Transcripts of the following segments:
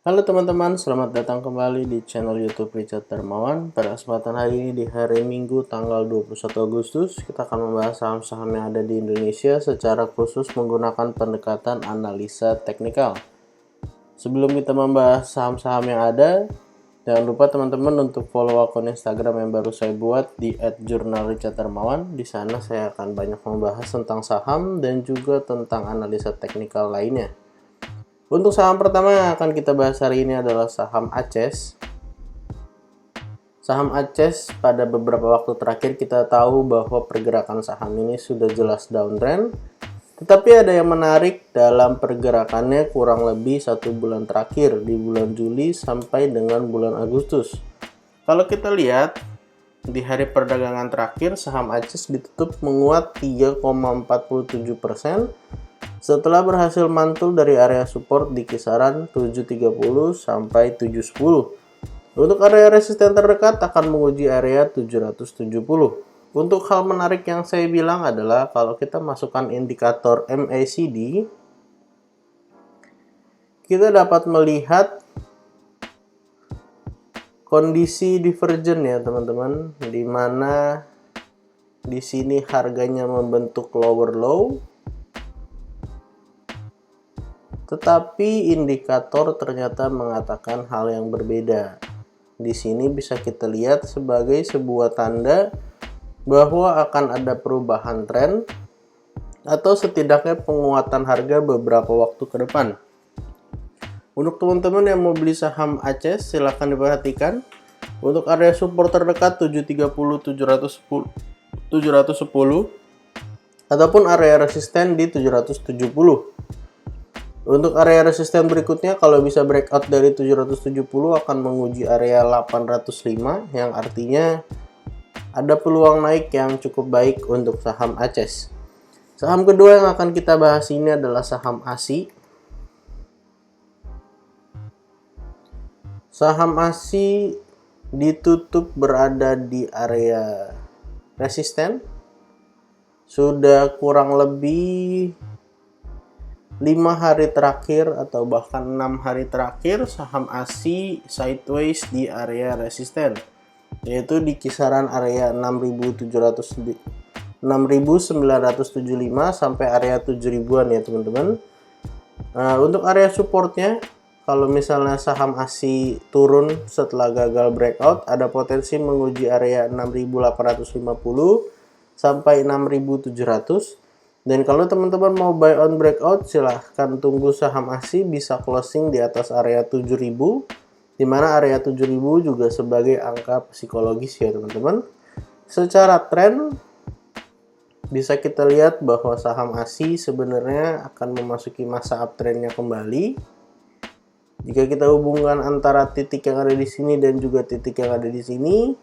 Halo teman-teman, selamat datang kembali di channel YouTube Richard Darmawan. Pada kesempatan hari ini di hari Minggu tanggal 21 Agustus, kita akan membahas saham-saham yang ada di Indonesia secara khusus menggunakan pendekatan analisa teknikal. Sebelum kita membahas saham-saham yang ada, jangan lupa teman-teman untuk follow akun Instagram yang baru saya buat di @jurnalricharddarmawan. Di sana saya akan banyak membahas tentang saham dan juga tentang analisa teknikal lainnya. Untuk saham pertama yang akan kita bahas hari ini adalah saham ACES. Saham ACES pada beberapa waktu terakhir kita tahu bahwa pergerakan saham ini sudah jelas downtrend. Tetapi ada yang menarik dalam pergerakannya kurang lebih 1 bulan terakhir di bulan Juli sampai dengan bulan Agustus. Kalau kita lihat di hari perdagangan terakhir saham ACES ditutup menguat 3,47%. Setelah berhasil mantul dari area support di kisaran 730 sampai 710. Untuk area resisten terdekat akan menguji area 770. Untuk hal menarik yang saya bilang adalah kalau kita masukkan indikator MACD, kita dapat melihat kondisi divergen ya teman-teman, di mana di sini harganya membentuk lower low. Tetapi indikator ternyata mengatakan hal yang berbeda. Di sini bisa kita lihat sebagai sebuah tanda bahwa akan ada perubahan tren atau setidaknya penguatan harga beberapa waktu ke depan. Untuk teman-teman yang mau beli saham ACES, silahkan diperhatikan. Untuk area support terdekat 730, 710 ataupun area resisten di 770. Untuk area resisten berikutnya kalau bisa breakout dari 770 akan menguji area 805 yang artinya ada peluang naik yang cukup baik untuk saham ACES. Saham kedua yang akan kita bahas ini adalah saham ASI. Saham ASI ditutup berada di area resisten. Sudah kurang lebih 5 hari terakhir atau bahkan 6 hari terakhir saham ASI sideways di area resisten, yaitu di kisaran area 6.975 sampai area 7.000-an ya teman-teman. Untuk area supportnya, kalau misalnya saham ASI turun setelah gagal breakout, ada potensi menguji area 6.850 sampai 6.700. Dan kalau teman-teman mau buy on breakout, silahkan tunggu saham ASI bisa closing di atas area 7.000, di mana area 7.000 juga sebagai angka psikologis ya teman-teman. Secara tren bisa kita lihat bahwa saham ASI sebenarnya akan memasuki masa uptrendnya kembali. Jika kita hubungkan antara titik yang ada di sini dan juga titik yang ada di sini,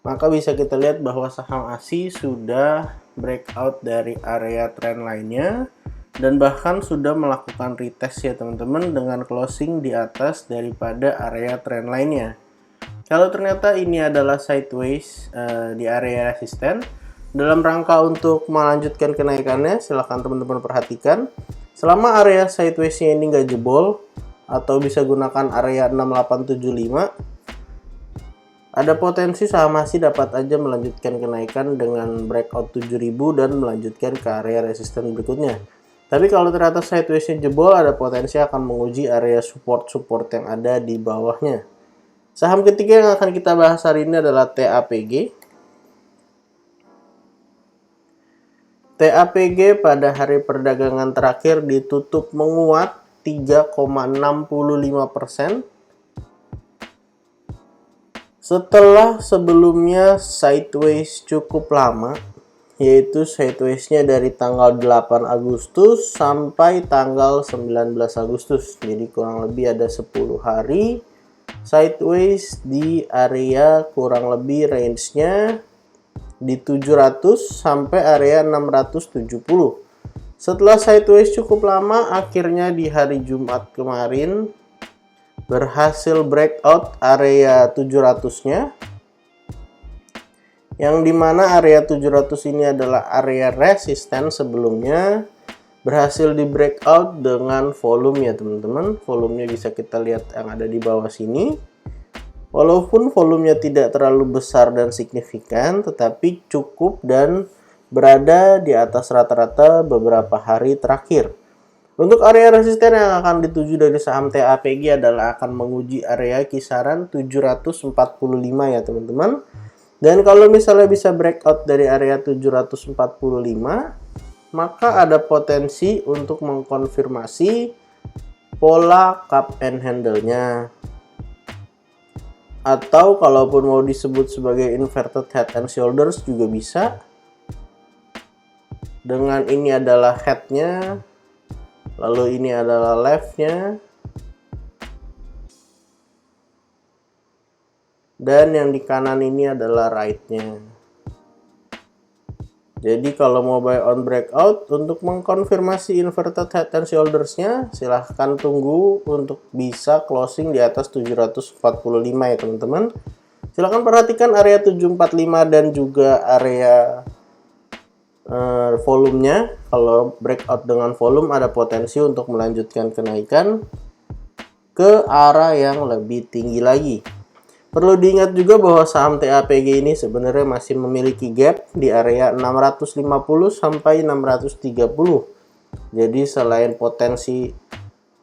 maka bisa kita lihat bahwa saham ASI sudah breakout dari area trend lainnya dan bahkan sudah melakukan retest ya teman-teman dengan closing di atas daripada area trend lainnya. Kalau ternyata ini adalah sideways di area resisten, dalam rangka untuk melanjutkan kenaikannya silahkan teman-teman perhatikan. Selama area sidewaysnya ini nggak jebol atau bisa gunakan area 6875, ada potensi saham ASI dapat aja melanjutkan kenaikan dengan breakout 7.000 dan melanjutkan ke area resisten berikutnya. Tapi kalau ternyata sidewaysnya jebol, ada potensi akan menguji area support yang ada di bawahnya. Saham ketiga yang akan kita bahas hari ini adalah TAPG. TAPG pada hari perdagangan terakhir ditutup menguat 3,65%. Setelah sebelumnya sideways cukup lama, yaitu sidewaysnya dari tanggal 8 Agustus sampai tanggal 19 Agustus. Jadi kurang lebih ada 10 hari sideways di area kurang lebih range-nya di 700 sampai area 670. Setelah sideways cukup lama, akhirnya di hari Jumat kemarin berhasil breakout area 700-nya, yang dimana area 700 ini adalah area resisten sebelumnya. berhasil di breakout dengan volume ya teman-teman. Volumenya bisa kita lihat yang ada di bawah sini. Walaupun volumenya tidak terlalu besar dan signifikan, tetapi cukup dan berada di atas rata-rata beberapa hari terakhir. Untuk area resisten yang akan dituju dari saham TAPG adalah akan menguji area kisaran 745 ya teman-teman. Dan kalau misalnya bisa breakout dari area 745, maka ada potensi untuk mengkonfirmasi pola cup and handle-nya. Atau kalaupun mau disebut sebagai inverted head and shoulders juga bisa. Dengan ini adalah head-nya, lalu ini adalah left-nya, dan yang di kanan ini adalah right-nya. Jadi kalau mau buy on breakout, untuk mengkonfirmasi inverted head and shoulders-nya, silahkan tunggu untuk bisa closing di atas 745 ya teman-teman. Silahkan perhatikan area 745 dan juga area volumenya. Kalau breakout dengan volume ada potensi untuk melanjutkan kenaikan ke arah yang lebih tinggi lagi. Perlu diingat juga bahwa saham TAPG ini sebenarnya masih memiliki gap di area 650 sampai 630. Jadi selain potensi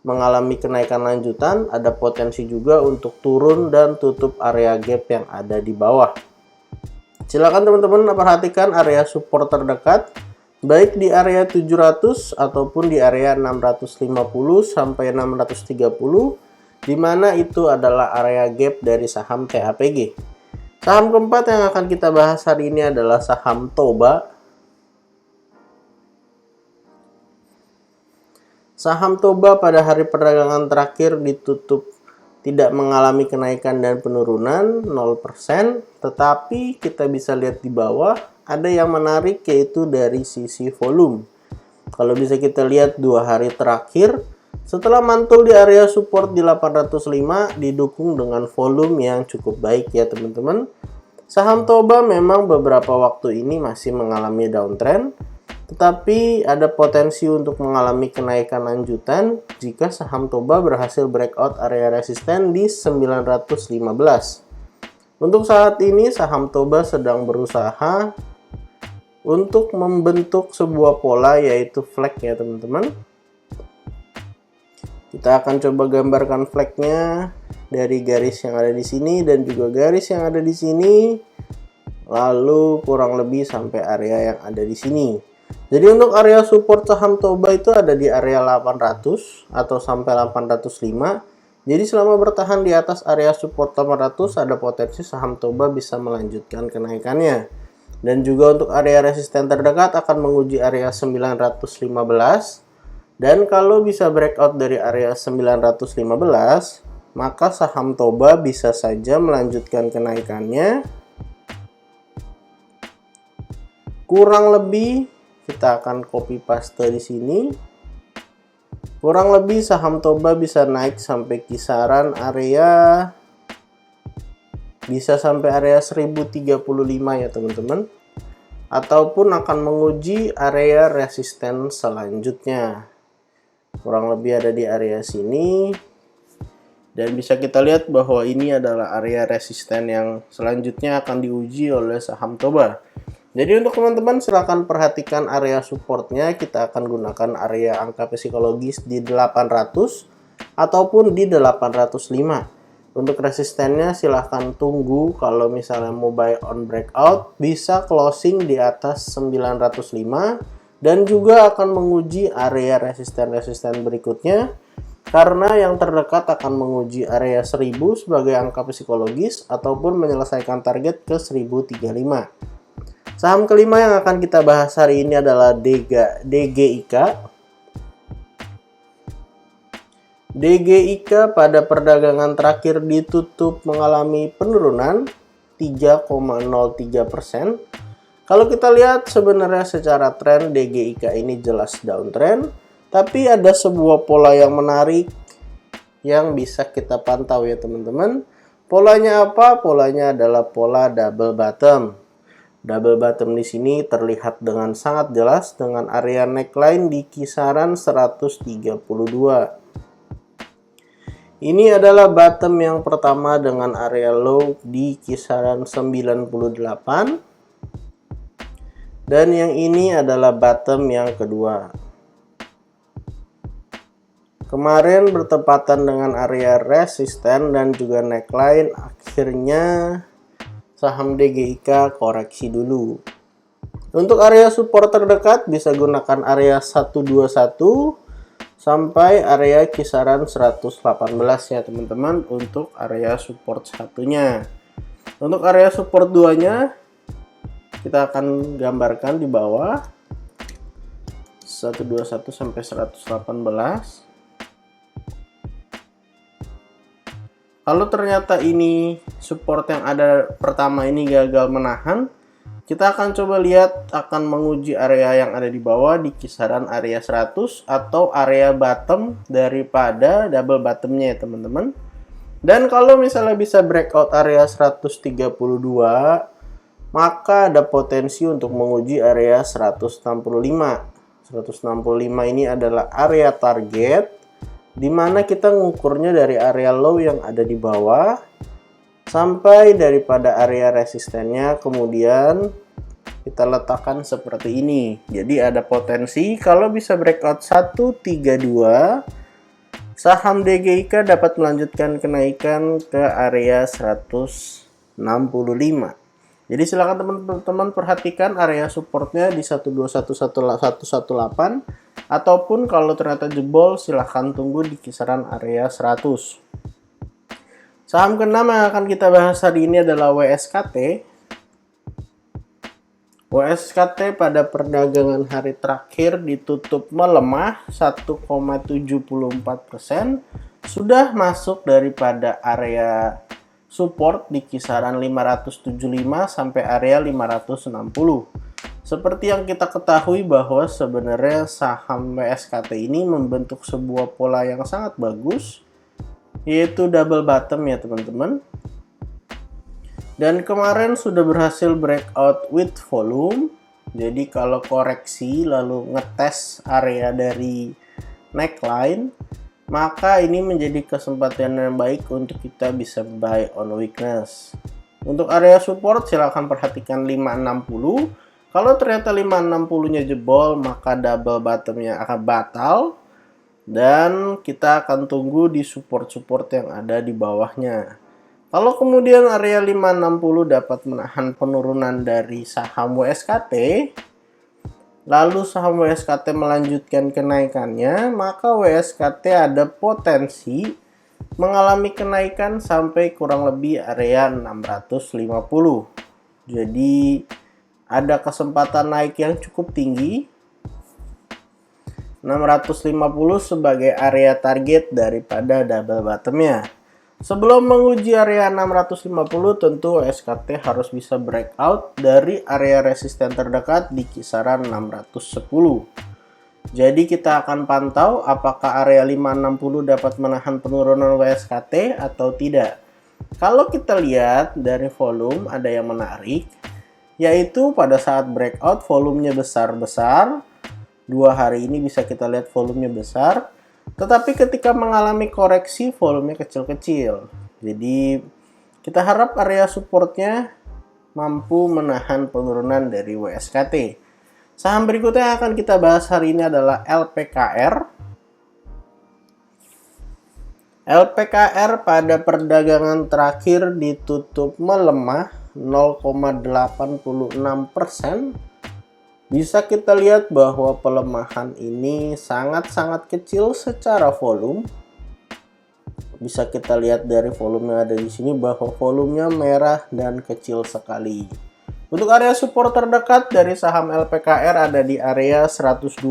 mengalami kenaikan lanjutan, ada potensi juga untuk turun dan tutup area gap yang ada di bawah. Silakan teman-teman perhatikan area support terdekat, baik di area 700 ataupun di area 650 sampai 630. Di mana itu adalah area gap dari saham TAPG. Saham keempat yang akan kita bahas hari ini adalah saham Toba. Saham Toba pada hari perdagangan terakhir ditutup tidak mengalami kenaikan dan penurunan 0%, tetapi kita bisa lihat di bawah ada yang menarik yaitu dari sisi volume. Kalau bisa kita lihat 2 hari terakhir, setelah mantul di area support di 805, didukung dengan volume yang cukup baik ya teman-teman. Saham Toba memang beberapa waktu ini masih mengalami downtrend, tetapi ada potensi untuk mengalami kenaikan lanjutan jika saham Toba berhasil breakout area resisten di 915. Untuk saat ini saham Toba sedang berusaha untuk membentuk sebuah pola yaitu flag ya teman-teman. Kita akan coba gambarkan flagnya dari garis yang ada di sini dan juga garis yang ada di sini, lalu kurang lebih sampai area yang ada di sini. Jadi untuk area support saham Toba itu ada di area 800 atau sampai 805. Jadi selama bertahan di atas area support 800, ada potensi saham Toba bisa melanjutkan kenaikannya. Dan juga untuk area resisten terdekat akan menguji area 915. Dan kalau bisa breakout dari area 915, maka saham Toba bisa saja melanjutkan kenaikannya. Kurang lebih kita akan copy paste di sini. Kurang lebih saham Toba bisa naik sampai kisaran area bisa sampai area 1035 ya teman-teman. Ataupun akan menguji area resisten selanjutnya. Kurang lebih ada di area sini, dan bisa kita lihat bahwa ini adalah area resisten yang selanjutnya akan diuji oleh saham Toba. Jadi untuk teman-teman silahkan perhatikan area supportnya. Kita akan gunakan area angka psikologis di 800 ataupun di 805. Untuk resistennya silahkan tunggu. Kalau misalnya mau buy on breakout, bisa closing di atas 905. Dan juga akan menguji area resisten-resisten berikutnya, karena yang terdekat akan menguji area 1000 sebagai angka psikologis ataupun menyelesaikan target ke 1035. Saham kelima yang akan kita bahas hari ini adalah DGIK. DGIK pada perdagangan terakhir ditutup mengalami penurunan 3,03%. Kalau kita lihat sebenarnya secara tren DGIK ini jelas downtrend, tapi ada sebuah pola yang menarik yang bisa kita pantau ya teman-teman. Polanya apa? Polanya adalah pola double bottom. Double bottom di sini terlihat dengan sangat jelas dengan area neckline di kisaran 132. Ini adalah bottom yang pertama dengan area low di kisaran 98. Dan yang ini adalah bottom yang kedua. Kemarin bertepatan dengan area resisten dan juga neckline, akhirnya saham DGIK koreksi dulu. Untuk area support terdekat bisa gunakan area 121 sampai area kisaran 118 ya teman-teman untuk area support satunya. Untuk area support 2-nya kita akan gambarkan di bawah 121 sampai 118. Kalau ternyata ini support yang ada pertama ini gagal menahan, kita akan coba lihat akan menguji area yang ada di bawah di kisaran area 100 atau area bottom daripada double bottomnya ya teman-teman. Dan kalau misalnya bisa breakout area 132, maka ada potensi untuk menguji area 165. 165 ini adalah area target, di mana kita ngukurnya dari area low yang ada di bawah sampai daripada area resistennya, kemudian kita letakkan seperti ini. Jadi ada potensi kalau bisa breakout 132, saham DGIK dapat melanjutkan kenaikan ke area 165. Jadi silakan teman-teman perhatikan area supportnya di 1211118, ataupun kalau ternyata jebol silahkan tunggu di kisaran area 100. Saham keenam yang akan kita bahas hari ini adalah WSKT. WSKT pada perdagangan hari terakhir ditutup melemah 1,74%, sudah masuk daripada area support di kisaran 575 sampai area 560. Seperti yang kita ketahui bahwa sebenarnya saham WSKT ini membentuk sebuah pola yang sangat bagus, yaitu double bottom ya teman-teman. Dan kemarin sudah berhasil breakout with volume. Jadi kalau koreksi lalu ngetes area dari neckline, maka ini menjadi kesempatan yang baik untuk kita bisa buy on weakness. Untuk area support silahkan perhatikan 560. Kalau ternyata 560-nya jebol, maka double bottomnya akan batal. Dan kita akan tunggu di support-support yang ada di bawahnya. Kalau kemudian area 560 dapat menahan penurunan dari saham WSKT, lalu saham WSKT melanjutkan kenaikannya, maka WSKT ada potensi mengalami kenaikan sampai kurang lebih area 650. Jadi ada kesempatan naik yang cukup tinggi. 650 sebagai area target daripada double bottomnya. Sebelum menguji area 650, tentu SKT harus bisa breakout dari area resisten terdekat di kisaran 610. Jadi kita akan pantau apakah area 560 dapat menahan penurunan WSKT atau tidak. Kalau kita lihat dari volume ada yang menarik, yaitu pada saat breakout volumenya besar-besar. 2 hari ini bisa kita lihat volumenya besar, tetapi ketika mengalami koreksi volumenya kecil-kecil. Jadi kita harap area supportnya mampu menahan penurunan dari WSKT. Saham berikutnya yang akan kita bahas hari ini adalah LPKR. LPKR pada perdagangan terakhir ditutup melemah 0,86%. Bisa kita lihat bahwa pelemahan ini sangat-sangat kecil secara volume. Bisa kita lihat dari volume yang ada di sini bahwa volumenya merah dan kecil sekali. Untuk area support terdekat dari saham LPKR ada di area 112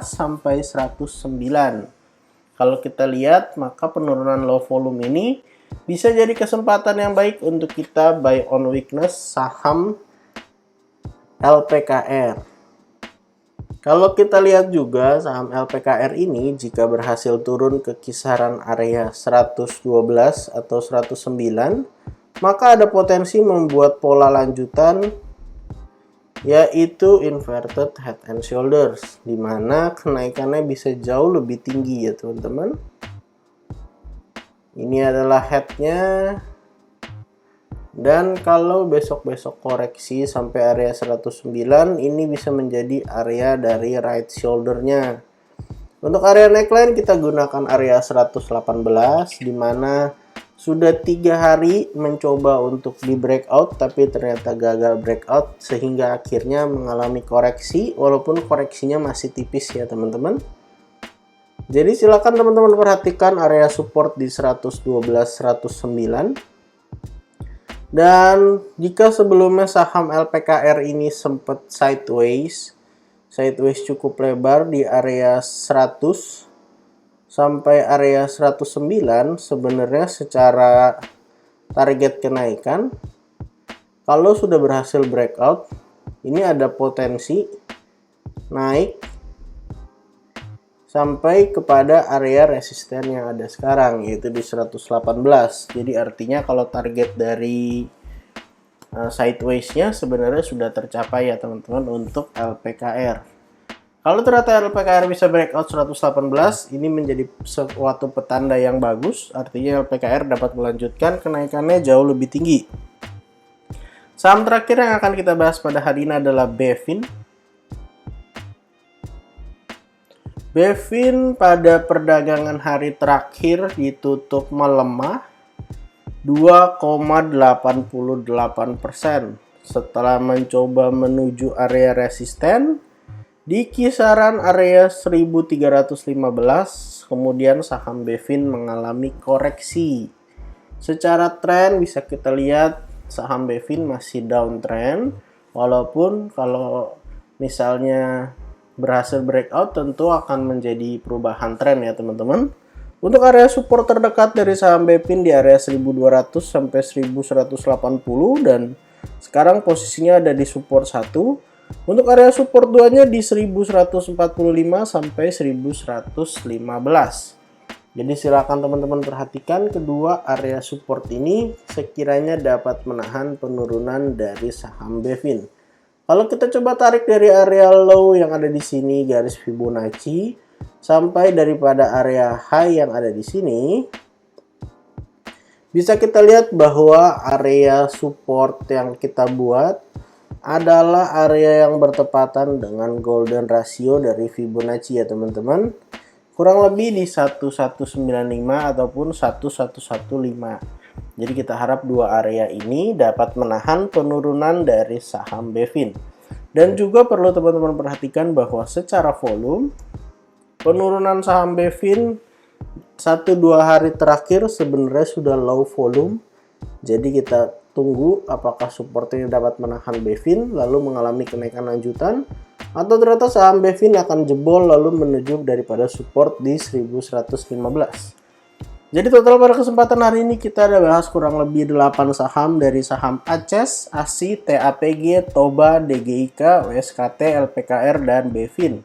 sampai 109. Kalau kita lihat, maka penurunan low volume ini bisa jadi kesempatan yang baik untuk kita buy on weakness saham LPKR. Kalau kita lihat juga saham LPKR ini jika berhasil turun ke kisaran area 112 atau 109, maka ada potensi membuat pola lanjutan yaitu inverted head and shoulders, dimana kenaikannya bisa jauh lebih tinggi ya teman-teman. Ini adalah headnya, dan kalau besok-besok koreksi sampai area 109, ini bisa menjadi area dari right shouldernya. Untuk area neckline kita gunakan area 118, dimana sudah 3 hari mencoba untuk di breakout tapi ternyata gagal breakout sehingga akhirnya mengalami koreksi, walaupun koreksinya masih tipis ya teman-teman. Jadi silakan teman-teman perhatikan area support di 112, 109. Dan jika sebelumnya saham LPKR ini sempat sideways cukup lebar di area 100 sampai area 109, sebenarnya secara target kenaikan kalau sudah berhasil breakout, ini ada potensi naik sampai kepada area resisten yang ada sekarang, yaitu di 118. Jadi artinya kalau target dari sideways-nya sebenarnya sudah tercapai ya teman-teman untuk LPKR. Kalau ternyata LPKR bisa breakout 118, ini menjadi suatu petanda yang bagus, artinya LPKR dapat melanjutkan kenaikannya jauh lebih tinggi. Saham terakhir yang akan kita bahas pada hari ini adalah Bevin. Bevin pada perdagangan hari terakhir ditutup melemah 2,88% setelah mencoba menuju area resisten di kisaran area 1315. Kemudian saham Bevin mengalami koreksi. Secara tren bisa kita lihat saham Bevin masih downtrend, walaupun kalau misalnya berhasil breakout tentu akan menjadi perubahan tren ya teman-teman. Untuk area support terdekat dari saham Bevin di area 1200 sampai 1180, dan sekarang posisinya ada di support 1. Untuk area support 2-nya di 1145 sampai 1115. Jadi silakan teman-teman perhatikan kedua area support ini sekiranya dapat menahan penurunan dari saham Bevin. Kalau kita coba tarik dari area low yang ada di sini garis Fibonacci sampai daripada area high yang ada di sini, bisa kita lihat bahwa area support yang kita buat adalah area yang bertepatan dengan golden ratio dari Fibonacci ya teman-teman, kurang lebih di 1195 ataupun 1115. Jadi kita harap dua area ini dapat menahan penurunan dari saham Bevin. Dan juga perlu teman-teman perhatikan bahwa secara volume penurunan saham Bevin 1-2 hari terakhir sebenarnya sudah low volume. Jadi kita tunggu apakah support ini dapat menahan Bevin lalu mengalami kenaikan lanjutan, atau ternyata saham Bevin akan jebol lalu menuju daripada support di 1115. Jadi total pada kesempatan hari ini kita ada bahas kurang lebih 8 saham dari saham ACES, ASI, TAPG, TOBA, DGIK, WSKT, LPKR, dan Bevin.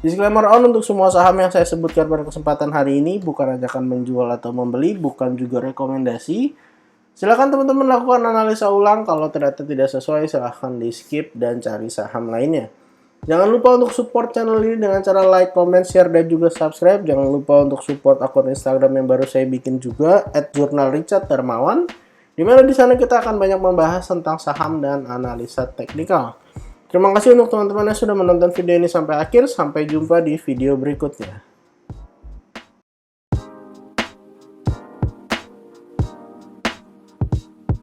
Disclaimer on, untuk semua saham yang saya sebutkan pada kesempatan hari ini bukan ajakan menjual atau membeli, bukan juga rekomendasi. Silahkan teman-teman lakukan analisa ulang, kalau ternyata tidak sesuai silahkan di skip dan cari saham lainnya. Jangan lupa untuk support channel ini dengan cara like, comment, share, dan juga subscribe. Jangan lupa untuk support akun Instagram yang baru saya bikin juga, @jurnalricharddarmawan, dimana di sana kita akan banyak membahas tentang saham dan analisa teknikal. Terima kasih untuk teman-teman yang sudah menonton video ini sampai akhir. Sampai jumpa di video berikutnya.